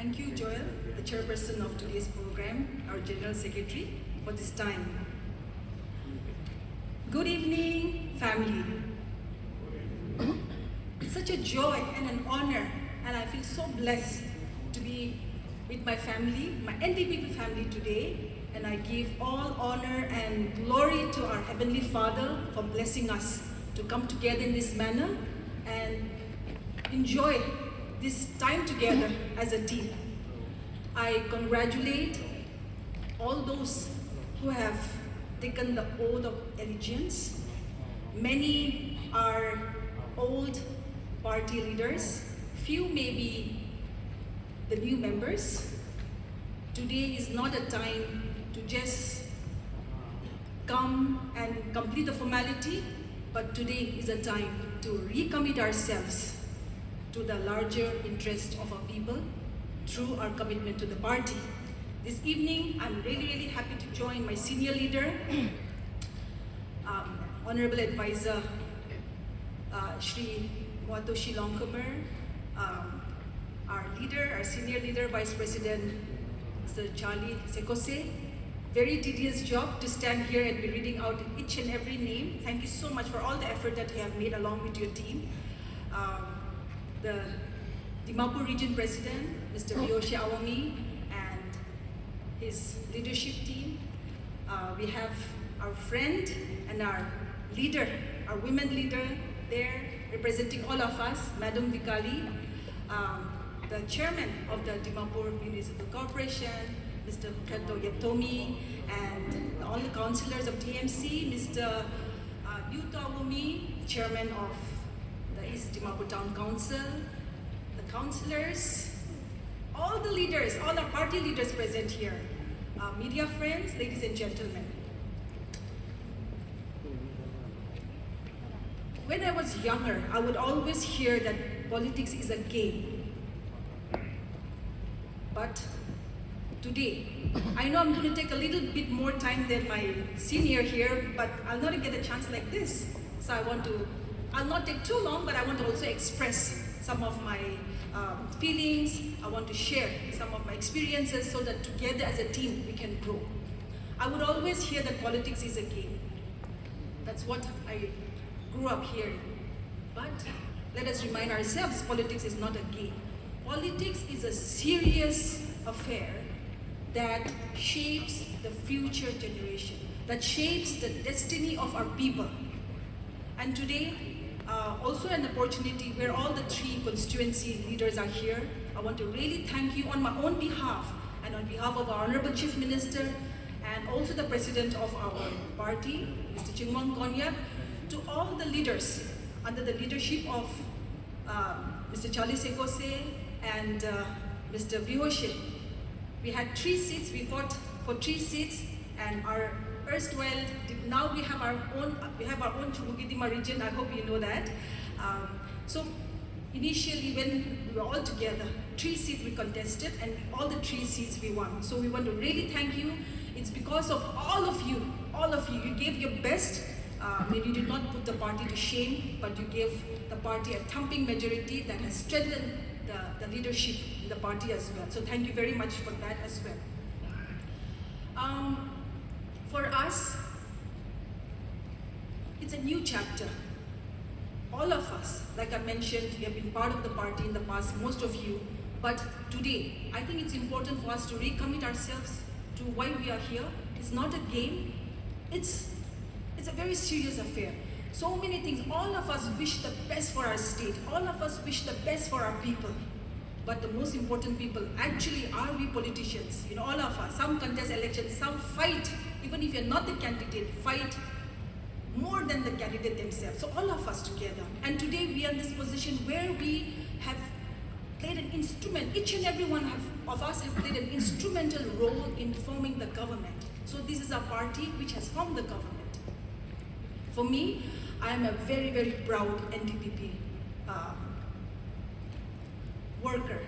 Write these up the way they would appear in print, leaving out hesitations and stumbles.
Thank you, Joel, the chairperson of today's program, our General Secretary, for this time. Good evening, family. It's such a joy and an honor, and I feel so blessed to be with my family, my NDPP family today, and I give all honor and glory to our Heavenly Father for blessing us to come together in this manner and enjoy this time together as a team. I congratulate all those who have taken the oath of allegiance. Many are old party leaders, few may be the new members. Today is not a time to just come and complete the formality, but today is a time to recommit ourselves to the larger interest of our people through our commitment to the party. This evening, I'm really happy to join my senior leader, Honorable Advisor Shri Mwatoshi Longcomer, our leader, our senior leader, Vice President Mr. Charlie Sekose. Very tedious job to stand here and be reading out each and every name. Thank you so much for all the effort that you have made along with your team. The Dimapur Region President, Mr. Vihoche Awami, and his leadership team. We have our friend and our leader, our women leader there, representing all of us, Madam Vikali, the chairman of the Dimapur Municipal Corporation, Mr. Kato Yatomi, and all the councillors of DMC, Mr. Yuto Awumi, chairman of the East Dimapur Town Council, the councillors, all the leaders, all our party leaders present here, media friends, ladies and gentlemen. When I was younger, I would always hear that politics is a game. But today, I know I'm going to take a little bit more time than my senior here, but I'll not get a chance like this. So I'll not take too long, but I want to also express some of my feelings. I want to share some of my experiences so that together as a team we can grow. I would always hear that politics is a game. That's what I grew up hearing. But let us remind ourselves, politics is not a game. Politics is a serious affair that shapes the future generation, that shapes the destiny of our people. And today, also an opportunity where all the three constituency leaders are here. I want to really thank you on my own behalf and on behalf of our Honorable Chief Minister and also the President of our party, Mr. Chingwang Konyak, to all the leaders under the leadership of Mr. Charlie Sekose and Mr. Vihoche. We had 3 seats, we fought for 3 seats, and our erstwhile, now we have our own Chumukitima region, I hope you know that. So initially when we were all together, 3 seats we contested and all the 3 seats we won. So we want to really thank you. It's because of all of you, you gave your best. Maybe you did not put the party to shame, but you gave the party a thumping majority that has strengthened the leadership in the party as well. So thank you very much for that as well. For us, it's a new chapter. All of us, like I mentioned, we have been part of the party in the past, most of you, but today, I think it's important for us to recommit ourselves to why we are here. It's not a game, it's a very serious affair. So many things, all of us wish the best for our state, all of us wish the best for our people. But the most important people actually are we politicians, you know, all of us. Some contest elections, some fight, even if you're not the candidate, fight more than the candidate themselves. So all of us together. And today we are in this position where we have played an instrument, each and every one of us have played an instrumental role in forming the government. So this is a party which has formed the government. For me, I am a very proud NDPP worker.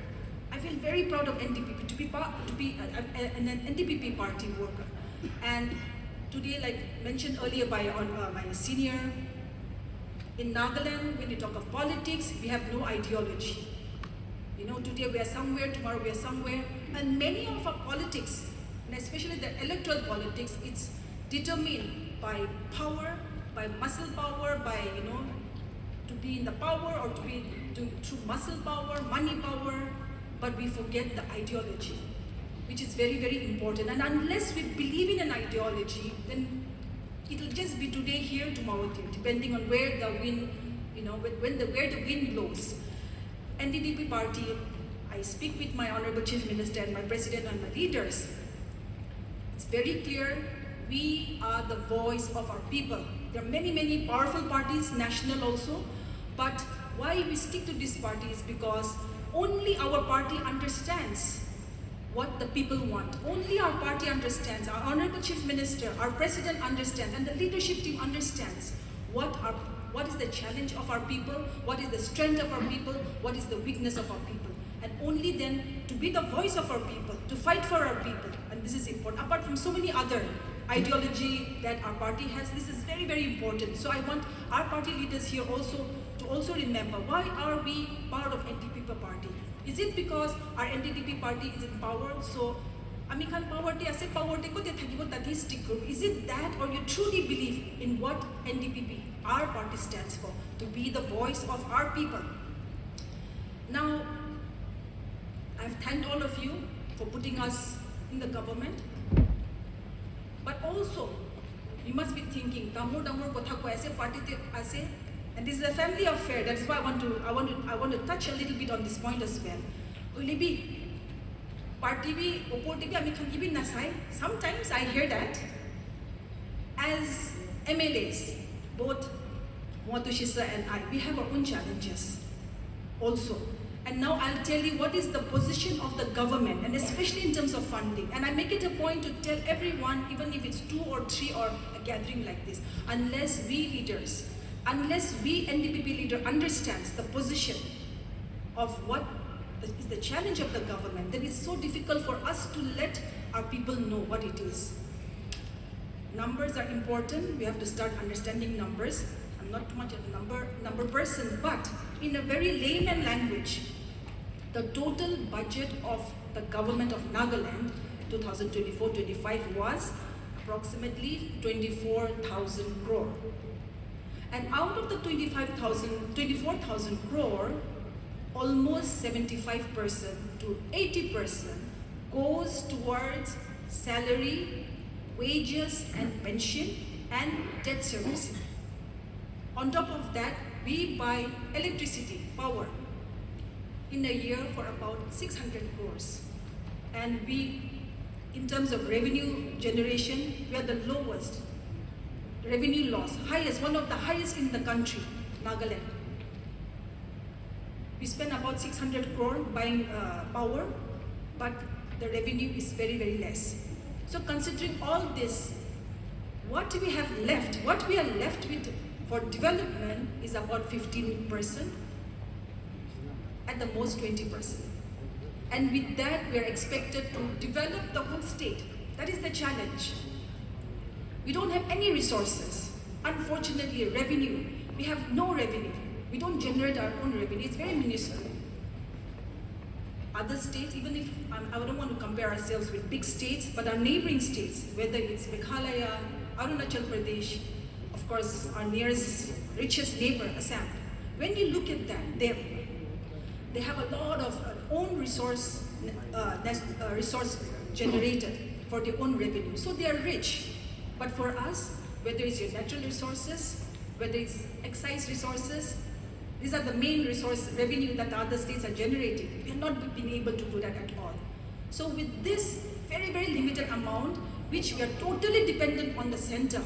I feel very proud of NDPP, to be an NDPP party worker. And today, like mentioned earlier by my senior, in Nagaland, when you talk of politics, we have no ideology. You know, today we are somewhere, tomorrow we are somewhere. And many of our politics, and especially the electoral politics, it's determined by power, by muscle power, by, you know, to be in the power or through muscle power, money power, but we forget the ideology, which is very, very important. And unless we believe in an ideology, then it'll just be today here, tomorrow there, depending on where the wind, you know, where the wind blows. NDDP party, I speak with my Honorable Chief Minister and my President and my leaders. It's very clear, we are the voice of our people. There are many, many powerful parties, national also, but why we stick to this party is because only our party understands what the people want. Only our party understands, our Honorable Chief Minister, our President understands, and the leadership team understands what is the challenge of our people, what is the strength of our people, what is the weakness of our people. And only then to be the voice of our people, to fight for our people, and this is important. Apart from so many other ideology that our party has, this is very, very important. So I want our party leaders here also to remember, why are we part of NDDP party? Is it because our NDDP party is in power? So, ami khan power te ase, power te ko te thakibo tati stick group. Is it that, or you truly believe in what NDDP, our party, stands for, to be the voice of our people? Now, I've thanked all of you for putting us in the government, but also you must be thinking, damor kotha ko ase party te ase. And this is a family affair. That's why I want to touch a little bit on this point as well. Ulibi, party bi, opoti bi, ami khanki bi nasai. Sometimes I hear that as MLAs, both Mwatu Shisa and I, we have our own challenges also. And now I'll tell you what is the position of the government, and especially in terms of funding. And I make it a point to tell everyone, even if it's 2 or 3 or a gathering like this, unless we leaders, unless we NDDP leader understands the position of what is the challenge of the government, then it's so difficult for us to let our people know what it is. Numbers are important. We have to start understanding numbers. I'm not too much of a number person, but in a very layman language, the total budget of the government of Nagaland 2024-25 was approximately 24,000 crore. And out of the 24,000 crore, almost 75% to 80% goes towards salary, wages and pension and debt servicing. On top of that, we buy electricity, power, in a year for about 600 crores. And we, in terms of revenue generation, we are the lowest. Revenue loss, highest, one of the highest in the country, Nagaland. We spend about 600 crore buying power, but the revenue is very, very less. So considering all this, what we have left, what we are left with for development is about 15%, at the most 20%. And with that, we are expected to develop the whole state. That is the challenge. We don't have any resources. Unfortunately, revenue, we have no revenue. We don't generate our own revenue. It's very minuscule. Other states, even if I don't want to compare ourselves with big states, but our neighboring states, whether it's Meghalaya, Arunachal Pradesh, of course, our nearest, richest neighbor, Assam. When you look at that, they have a lot of own resource generated for their own revenue. So they are rich. But for us, whether it's your natural resources, whether it's excise resources, these are the main resource revenue that the other states are generating. We have not been able to do that at all. So with this very, very limited amount, which we are totally dependent on the center,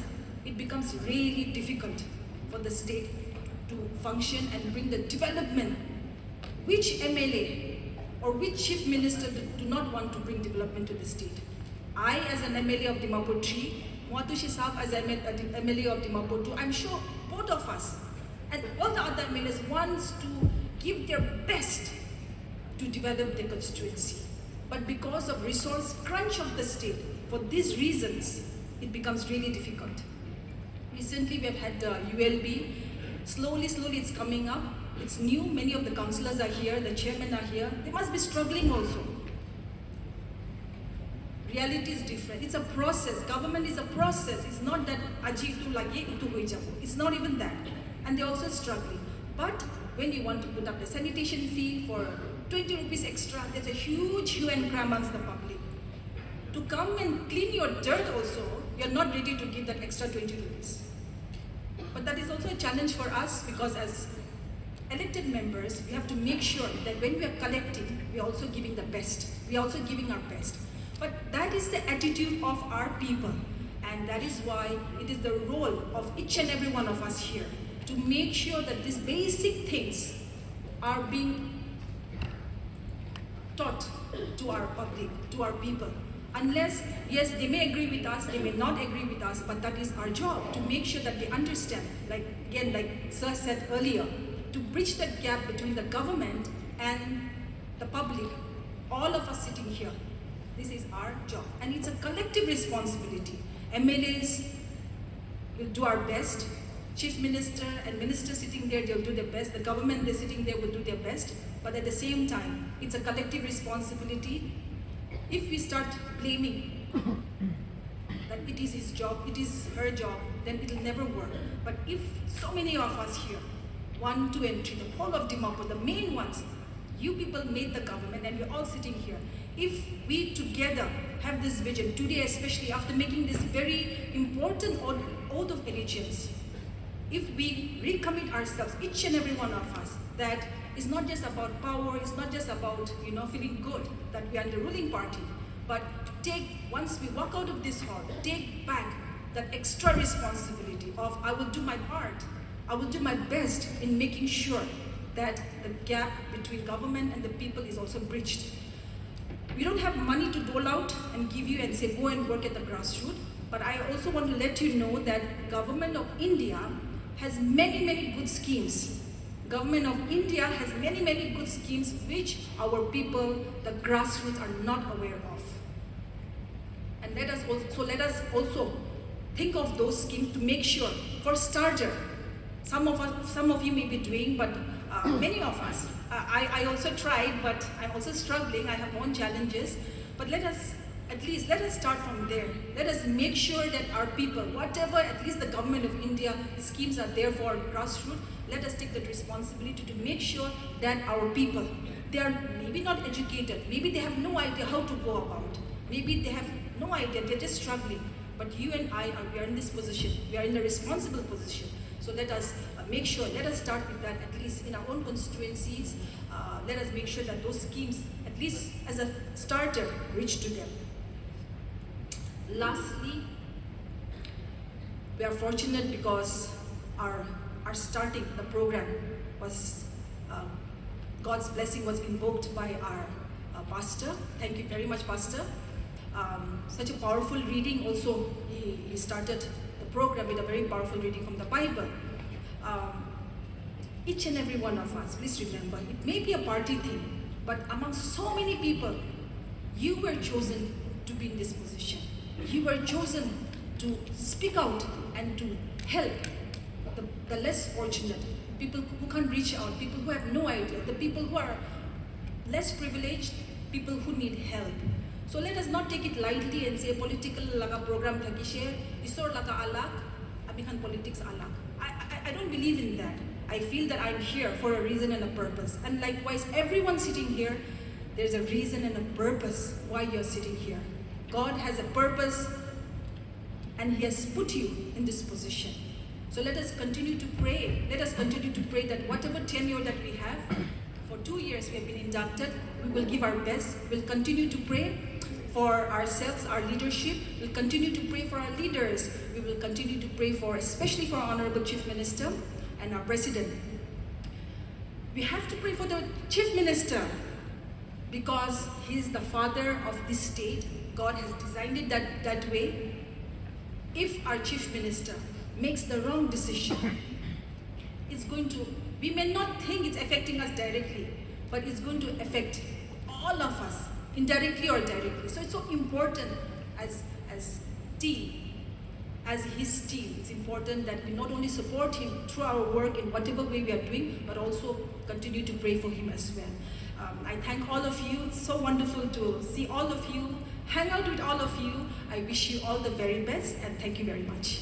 it becomes really difficult for the state to function and bring the development. Which MLA or which chief minister do not want to bring development to the state? I, as an MLA of Dimapur 3, Mwatu Shisa as an MLA of Dimapur 2, I'm sure both of us and all the other MLAs wants to give their best to develop their constituency. But because of resource crunch of the state, for these reasons, it becomes really difficult. Recently, we have had ULB. Slowly it's coming up. It's new, many of the councillors are here, the chairmen are here. They must be struggling also. Reality is different. It's a process. Government is a process. It's not that aji itu lagi itu hui jabo. It's not even that. And they're also struggling. But when you want to put up the sanitation fee for 20 rupees extra, there's a huge hue and cry amongst the public. To come and clean your dirt also, you're not ready to give that extra 20 rupees. But that is also a challenge for us, because as elected members, we have to make sure that when we are collecting, we are also giving the best. We are also giving our best. But that is the attitude of our people. And that is why it is the role of each and every one of us here to make sure that these basic things are being taught to our public, to our people. Unless, yes, they may agree with us, they may not agree with us, but that is our job, to make sure that they understand, like Sir said earlier, to bridge that gap between the government and the public, all of us sitting here. This is our job, and it's a collective responsibility. MLAs will do our best. Chief Minister and Minister sitting there, they'll do their best. The government, they're sitting there, will do their best. But at the same time, it's a collective responsibility. If we start blaming that it is his job, it is her job, then it'll never work. But if so many of us here, 1, 2, and 3, the whole of Dimapur, the main ones, you people made the government and we're all sitting here. If we together have this vision, today especially after making this very important oath of allegiance, if we recommit ourselves, each and every one of us, that it's not just about power, it's not just about feeling good that we are in the ruling party, but once we walk out of this hall, take back that extra responsibility of I will do my part, I will do my best in making sure that the gap between government and the people is also bridged. We don't have money to dole out and give you and say go and work at the grassroots, but I also want to let you know that Government of India has many, many good schemes. Government of India has many, many good schemes which our people, the grassroots, are not aware of. And let us also think of those schemes to make sure, for starter, some of you may be doing, but many of us, I also tried, but I'm also struggling. I have my own challenges. But let us start from there. Let us make sure that our people, whatever at least the Government of India schemes are there for grassroots, let us take that responsibility to make sure that our people, they are maybe not educated, maybe they have no idea how to go about, maybe they have no idea, they're just struggling. But you and we are in this position, we are in a responsible position. So let us make sure, let us start with that at least in our own constituencies. Let us make sure that those schemes, at least as a starter, reach to them. Lastly, we are fortunate because our starting the program was, God's blessing was invoked by our pastor. Thank you very much, Pastor. Such a powerful reading also, he started the program with a very powerful reading from the Bible. Each and every one of us, please remember, it may be a party thing, but among so many people, you were chosen to be in this position. You were chosen to speak out and to help the less fortunate, people who can't reach out, people who have no idea, the people who are less privileged, people who need help. So let us not take it lightly and say political laga program thaki share, isor laga alak, amikhan politics alak. I don't believe in that. I feel that I'm here for a reason and a purpose. And likewise, everyone sitting here, there's a reason and a purpose why you're sitting here. God has a purpose and He has put you in this position. So let us continue to pray. Let us continue to pray that whatever tenure that we have, for 2 years we have been inducted, we will give our best. We'll continue to pray for ourselves, our leadership. We'll continue to pray for our leaders. We will continue to pray for, especially for our Honorable Chief Minister and our President. We have to pray for the Chief Minister because he is the father of this state. God has designed it that way. If our Chief Minister makes the wrong decision, we may not think it's affecting us directly, but it's going to affect all of us, indirectly or directly. So it's so important as team, as his team, it's important that we not only support him through our work in whatever way we are doing, but also continue to pray for him as well. I thank all of you. It's so wonderful to see all of you, hang out with all of you. I wish you all the very best, and thank you very much.